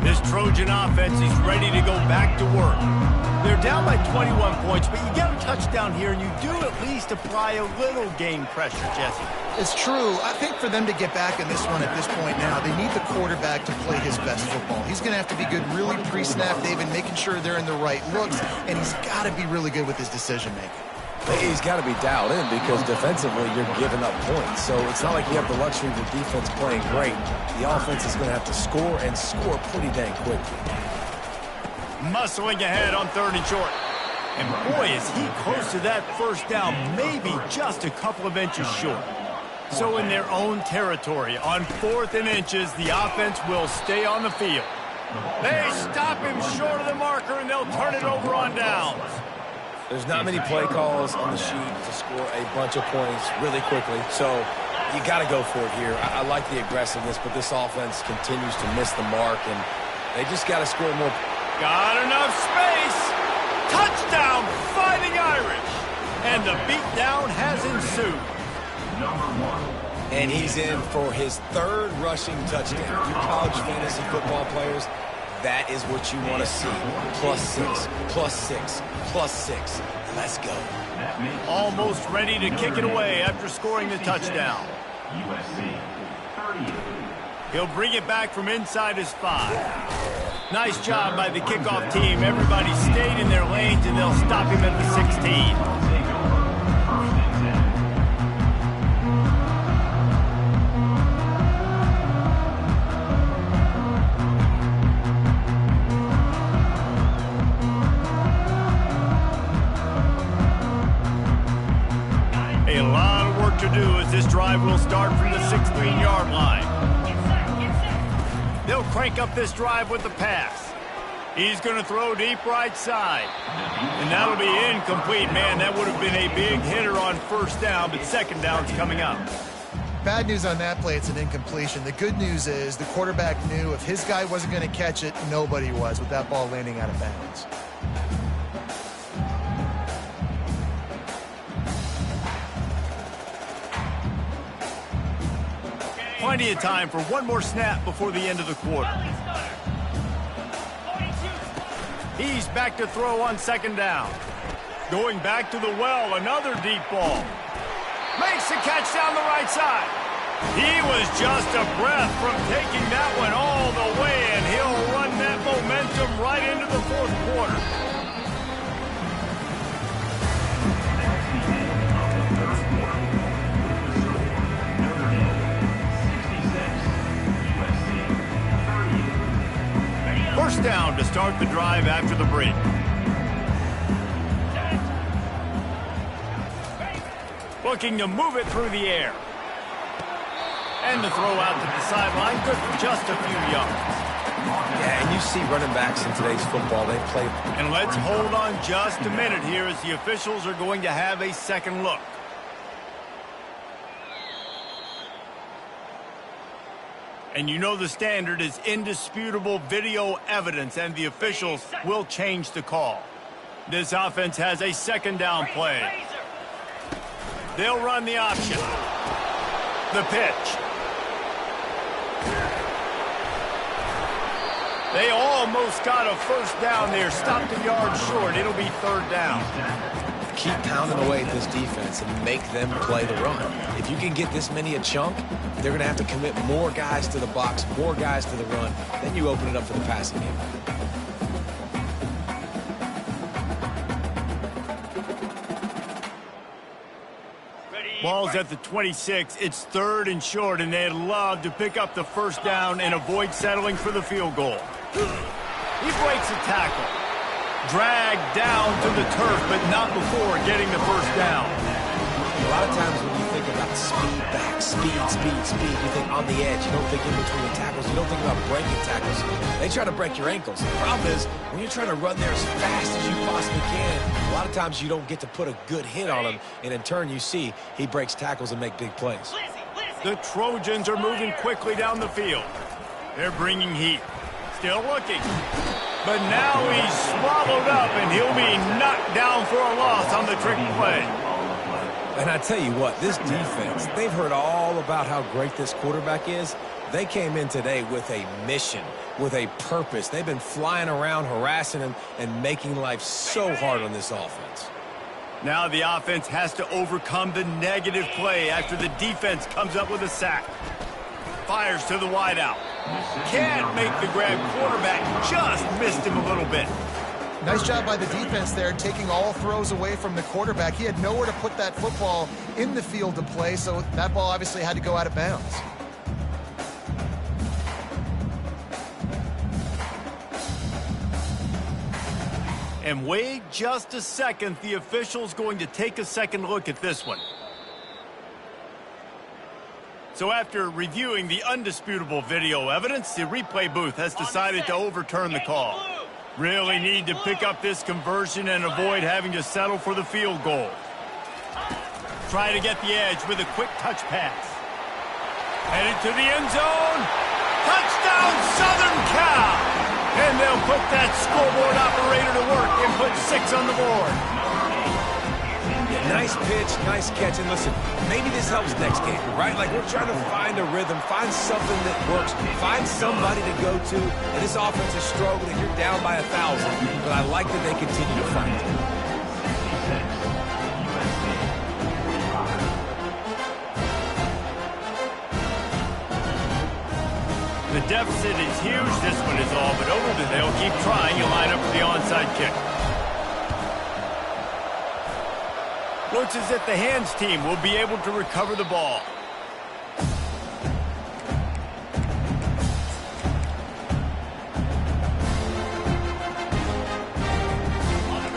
This Trojan Trojan offense is ready to go back to work. They're down by 21 points, but you get a touchdown here, and you do at least apply a little game pressure, Jesse. It's true. I think for them to get back in this one at this point now, they need the quarterback to play his best football. He's going to have to be good really pre-snap, David, making sure they're in the right looks, and he's got to be really good with his decision-making. He's got to be dialed in because defensively you're giving up points. So it's not like you have the luxury of the defense playing great. The offense is going to have to score and score pretty dang quickly. Muscling ahead on 3rd and short. And boy, is he close to that first down, maybe just a couple of inches short. So in their own territory, on 4th and inches, the offense will stay on the field. They stop him short of the marker, and they'll turn it over on downs. There's not many play calls on the sheet to score a bunch of points really quickly, so you got to go for it here. I like the aggressiveness, but this offense continues to miss the mark, and they just got to score more. Got enough space. Touchdown, Fighting Irish. And the beatdown has ensued. And he's in for his 3rd rushing touchdown. You college fantasy football players, that is what you want to see. +6, +6, +6. Let's go. Almost ready to kick it away after scoring the touchdown. He'll bring it back from inside his 5. Nice job by the kickoff team. Everybody stayed in their lanes, and they'll stop him at the 16. A lot of work to do as this drive will start from the 16-yard line. They'll crank up this drive with the pass. He's going to throw deep right side. And that'll be incomplete. Man, that would have been a big hitter on 1st down, but 2nd down's coming up. Bad news on that play, it's an incompletion. The good news is the quarterback knew if his guy wasn't going to catch it, nobody was with that ball landing out of bounds. Plenty of time for one more snap before the end of the quarter. He's back to throw on 2nd down. Going back to the well, another deep ball. Makes the catch down the right side. He was just a breath from taking that one all the way, and he'll run that momentum right into the 4th quarter. First down to start the drive after the break. Looking to move it through the air. And the throw out to the sideline, good for just a few yards. Yeah, and you see running backs in today's football, they play. And let's hold on just a minute here as the officials are going to have a second look. And you know the standard is indisputable video evidence, and the officials will change the call. This offense has a 2nd down play. They'll run the option. The pitch. They almost got a 1st down there. Stopped a yard short. It'll be 3rd down. Keep pounding away at this defense and make them play the run. If you can get this many a chunk, they're going to have to commit more guys to the box, more guys to the run. Then you open it up for the passing game. Ball's at the 26. It's 3rd and short, and they'd love to pick up the 1st down and avoid settling for the field goal. He breaks a tackle. Dragged down to the turf, but not before getting the 1st down. A lot of times when you think about speed back, speed, you think on the edge. You don't think in between the tackles. You don't think about breaking tackles. They try to break your ankles. The problem is, when you're trying to run there as fast as you possibly can, a lot of times you don't get to put a good hit on him, and in turn you see he breaks tackles and make big plays. The Trojans are moving quickly down the field. They're bringing heat. Still looking. But now he's swallowed up, and he'll be knocked down for a loss on the trick play. And I tell you what, this defense, they've heard all about how great this quarterback is. They came in today with a mission, with a purpose. They've been flying around, harassing him, and making life so hard on this offense. Now the offense has to overcome the negative play after the defense comes up with a sack. Fires to the wideout. Can't make the grab. Quarterback just missed him a little bit. Nice job by the defense there, taking all throws away from the quarterback. He had nowhere to put that football in the field to play, so that ball obviously had to go out of bounds. And wait just a second. The official's going to take a second look at this one. So after reviewing the undisputable video evidence, the replay booth has decided to overturn the call. Really need to pick up this conversion and avoid having to settle for the field goal. Try to get the edge with a quick touch pass. Headed to the end zone. Touchdown, Southern Cal! And they'll put that scoreboard operator to work and put 6 on the board. Nice pitch, nice catch, and listen, maybe this helps next game, right? Like, we're trying to find a rhythm, find something that works, find somebody to go to, and this offense is struggling. You're down by 1,000, but I like that they continue to fight. The deficit is huge. This one is all but over. They'll keep trying and line up for the onside kick. Looks as if the hands team will be able to recover the ball.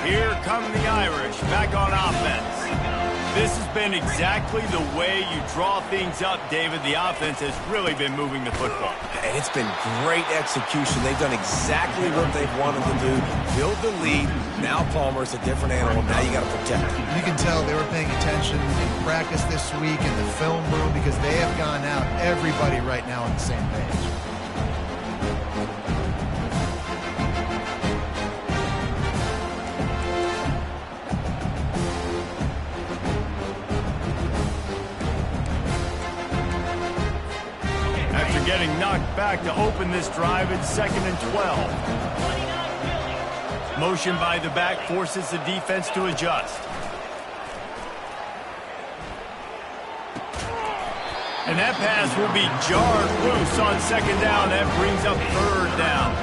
Here come the Irish back on offense. This has been exactly the way you draw things up, David. The offense has really been moving the football. And it's been great execution. They've done exactly what they've wanted to do. Build the lead. Now Palmer's a different animal. Now you got to protect him. You can tell they were paying attention in practice this week in the film room because they have gone out, everybody right now on the same page. Getting knocked back to open this drive at 2nd and 12. Motion by the back forces the defense to adjust. And that pass will be jarred loose on 2nd down. That brings up 3rd down.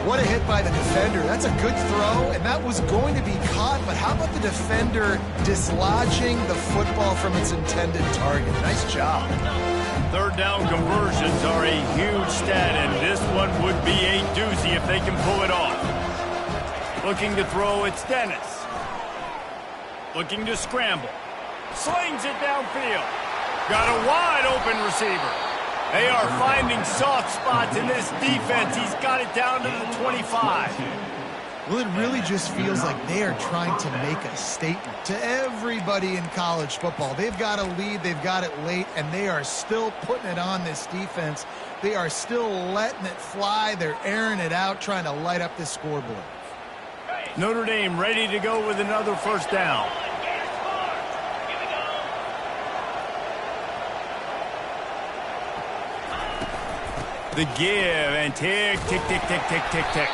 What a hit by the defender. That's a good throw, and that was going to be caught, but how about the defender dislodging the football from its intended target? Nice job. 3rd down conversions are a huge stat, and this one would be a doozy if they can pull it off. Looking to throw, it's Dennis. Looking to scramble. Slings it downfield. Got a wide open receiver. They are finding soft spots in this defense. He's got it down to the 25. Well, it really just feels like they are trying to make a statement to everybody in college football. They've got a lead, they've got it late, and they are still putting it on this defense. They are still letting it fly. They're airing it out, trying to light up this scoreboard. Notre Dame ready to go with another 1st down. The give and tick, tick, tick, tick, tick, tick, tick.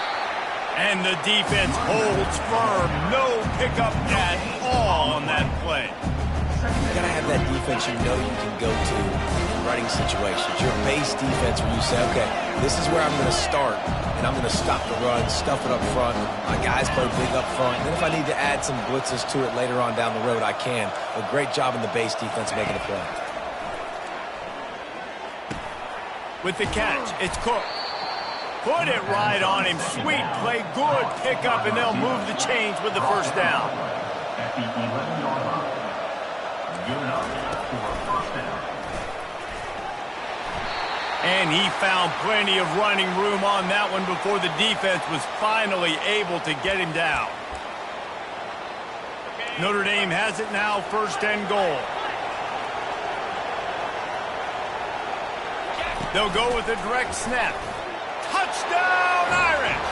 And the defense holds firm. No pickup at all on that play. You got to have that defense you know you can go to in running situations. Your base defense where you say, okay, this is where I'm going to start, and I'm going to stop the run, stuff it up front. My guys play big up front. And then if I need to add some blitzes to it later on down the road, I can. A great job in the base defense making a play. With the catch, it's Cook. Put it right on him. Sweet play, good pickup, and they'll move the chains with the 1st down. At the 11-yard line. Good enough for a 1st down. And he found plenty of running room on that one before the defense was finally able to get him down. Notre Dame has it now, 1st and goal. They'll go with a direct snap. Touchdown, Irish!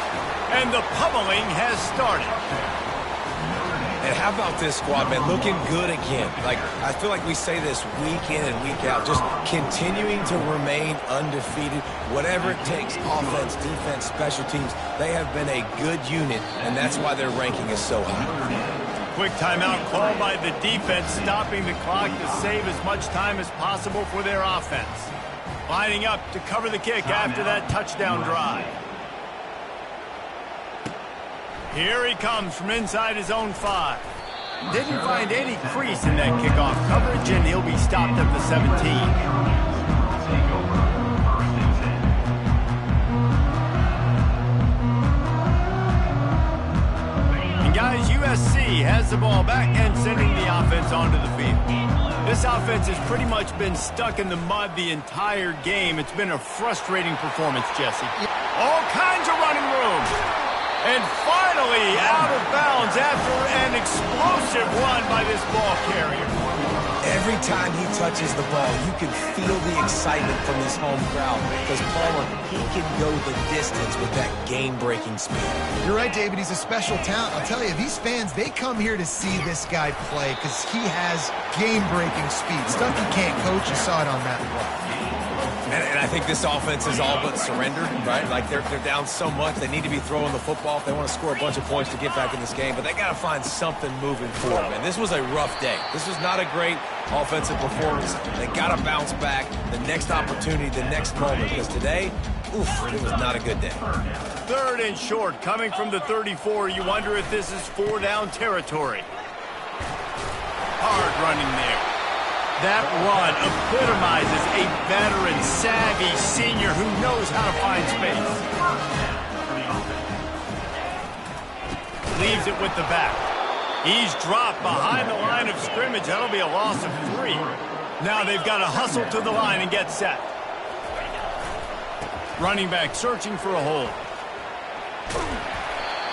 And the pummeling has started. And how about this squad, man? Looking good again. Like, I feel like we say this week in and week out, just continuing to remain undefeated. Whatever it takes, offense, defense, special teams, they have been a good unit, and that's why their ranking is so high. Quick timeout called by the defense, stopping the clock to save as much time as possible for their offense. Lining up to cover the kick after that touchdown drive. Here he comes from inside his own 5. Didn't find any crease in that kickoff coverage, and he'll be stopped at the 17. And guys, USC has the ball back and sending the offense onto the field. This offense has pretty much been stuck in the mud the entire game. It's been a frustrating performance, Jesse. All kinds of running room. And finally out of bounds after an explosive run by this ball carrier. Every time he touches the ball, you can feel the excitement from his home crowd because Palmer, he can go the distance with that game-breaking speed. You're right, David. He's a special talent. I'll tell you, these fans, they come here to see this guy play because he has game-breaking speed. Stuff you can't coach. You saw it on that play. And I think this offense is all but surrendered, right? Like they're down so much, they need to be throwing the football if they want to score a bunch of points to get back in this game. But they got to find something moving forward, man. This was a rough day. This was not a great offensive performance. They got to bounce back. The next opportunity, the next moment. Because today, oof, it was not a good day. 3rd and short, coming from the 34. You wonder if this is 4-down territory. Hard running there. That run epitomizes a veteran, savvy senior who knows how to find space. Leaves it with the back. He's dropped behind the line of scrimmage. That'll be a loss of 3. Now they've got to hustle to the line and get set. Running back searching for a hole.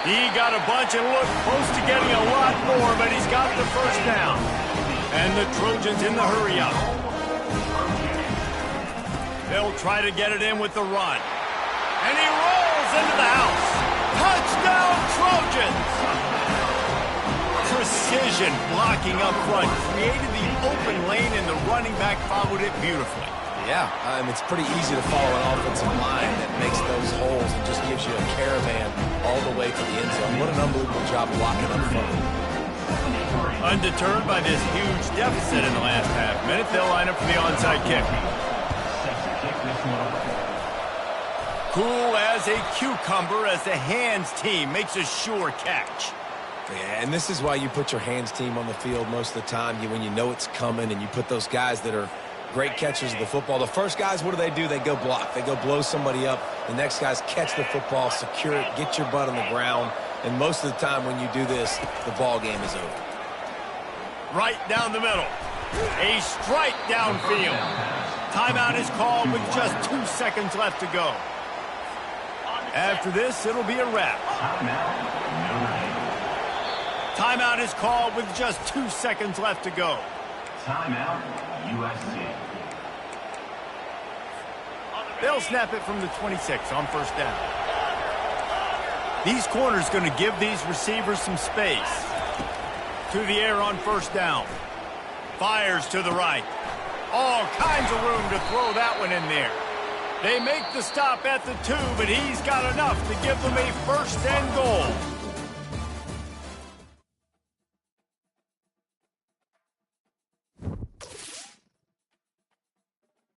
He got a bunch and looked close to getting a lot more, but he's got the first down. And the Trojans in the hurry-up. They'll try to get it in with the run. And he rolls into the house. Touchdown, Trojans! Precision blocking up front. Created the open lane, and the running back followed it beautifully. Yeah, it's pretty easy to follow an offensive line that makes those holes and just gives you a caravan all the way to the end zone. What an unbelievable job blocking up front. Undeterred by this huge deficit in the last half minute, they'll line up for the onside kick. Cool as a cucumber as the hands team makes a sure catch. Yeah, and this is why you put your hands team on the field most of the time. When you know it's coming and you put those guys that are great catchers of the football. The first guys, what do? They go block. They go blow somebody up. The next guys catch the football, secure it, get your butt on the ground. And most of the time when you do this, the ball game is over. Right down the middle. A strike downfield. Timeout is called with just 2 seconds left to go. After this, it'll be a wrap. Timeout is called with just 2 seconds left to go. Timeout, USC. They'll snap it from the 26 on first down. These corners going to give these receivers some space. To the air on first down. Fires to the right. All kinds of room to throw that one in there. They make the stop at the 2, but he's got enough to give them a 1st and goal.